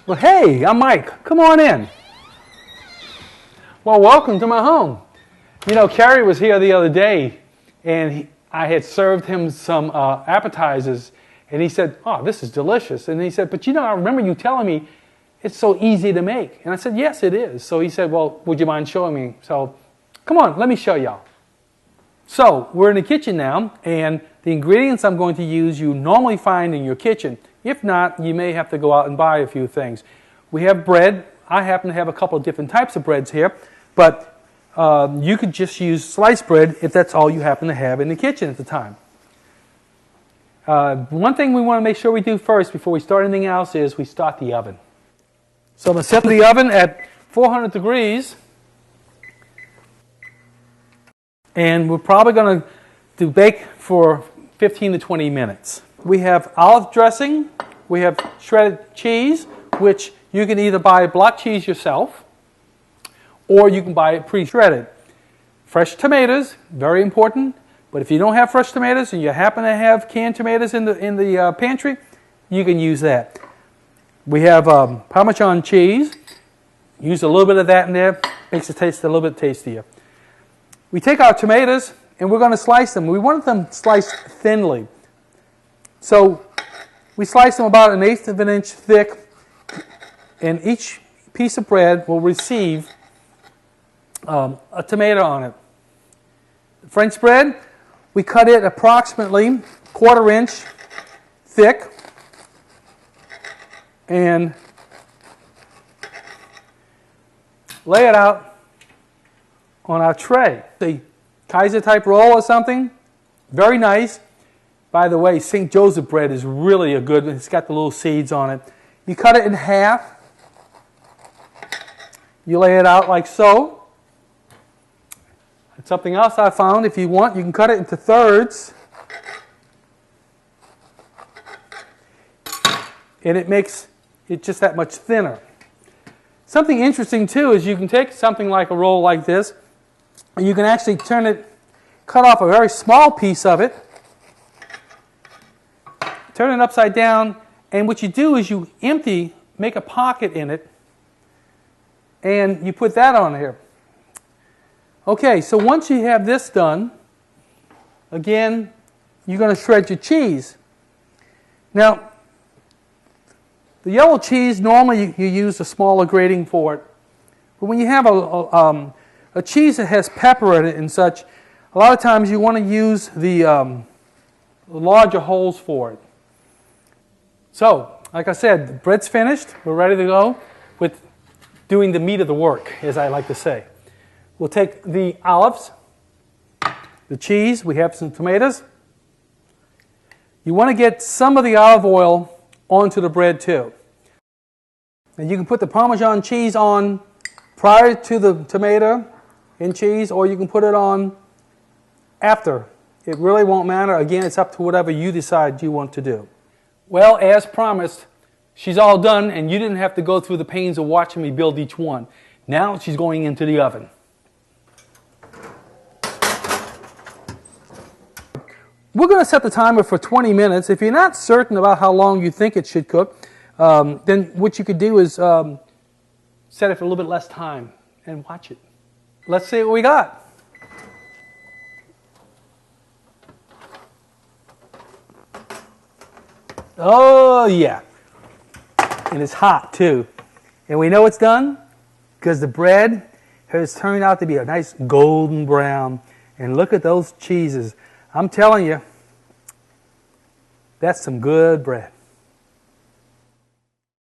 Well, hey, I'm Mike. Come on in. Well, welcome to my home. You know, Kerry was here the other day, and I had served him some appetizers, and he said, "Oh, this is delicious." And he said, "But you know, I remember you telling me it's so easy to make." And I said, "Yes, it is." So he said, "Well, would you mind showing me?" So, come on, let me show y'all. So, we're in the kitchen now, and the ingredients I'm going to use you normally find in your kitchen. If not, you may have to go out and buy a few things. We have bread. I happen to have a couple of different types of breads here, but you could just use sliced bread if that's all you happen to have in the kitchen at the time. One thing we want to make sure we do first before we start anything else is we start the oven. So I'm going to set the oven at 400 degrees, and we're probably going to bake for 15 to 20 minutes. We have olive dressing, we have shredded cheese, which you can either buy block cheese yourself, or you can buy it pre-shredded. Fresh tomatoes, very important, but if you don't have fresh tomatoes and you happen to have canned tomatoes in the pantry, you can use that. We have Parmesan cheese. Use a little bit of that in there, makes it taste a little bit tastier. We take our tomatoes and we're going to slice them. We want them sliced thinly. So we slice them about 1/8 of an inch thick, and each piece of bread will receive a tomato on it. French bread, we cut it approximately 1/4 inch thick, and lay it out on our tray. The Kaiser type roll or something, very nice. By the way, St. Joseph bread is really a good one. It's got the little seeds on it. You cut it in half. You lay it out like so. And something else I found, if you want, you can cut it into thirds. And it makes it just that much thinner. Something interesting too is you can take something like a roll like this, and you can actually cut off a very small piece of it, turn it upside down, and what you do is you make a pocket in it, and you put that on here. Okay, so once you have this done, again, you're going to shred your cheese. Now, the yellow cheese, normally you use a smaller grating for it, but when you have a cheese that has pepper in it and such, a lot of times you want to use the larger holes for it. So, like I said, the bread's finished. We're ready to go with doing the meat of the work, as I like to say. We'll take the olives, the cheese, we have some tomatoes. You want to get some of the olive oil onto the bread too. And you can put the Parmesan cheese on prior to the tomato and cheese, or you can put it on after. It really won't matter. Again, it's up to whatever you decide you want to do. Well, as promised, she's all done, and you didn't have to go through the pains of watching me build each one. Now she's going into the oven. We're going to set the timer for 20 minutes. If you're not certain about how long you think it should cook, then what you could do is set it for a little bit less time and watch it. Let's see what we got. Oh, yeah. And it's hot, too. And we know it's done because the bread has turned out to be a nice golden brown. And look at those cheeses. I'm telling you, that's some good bread.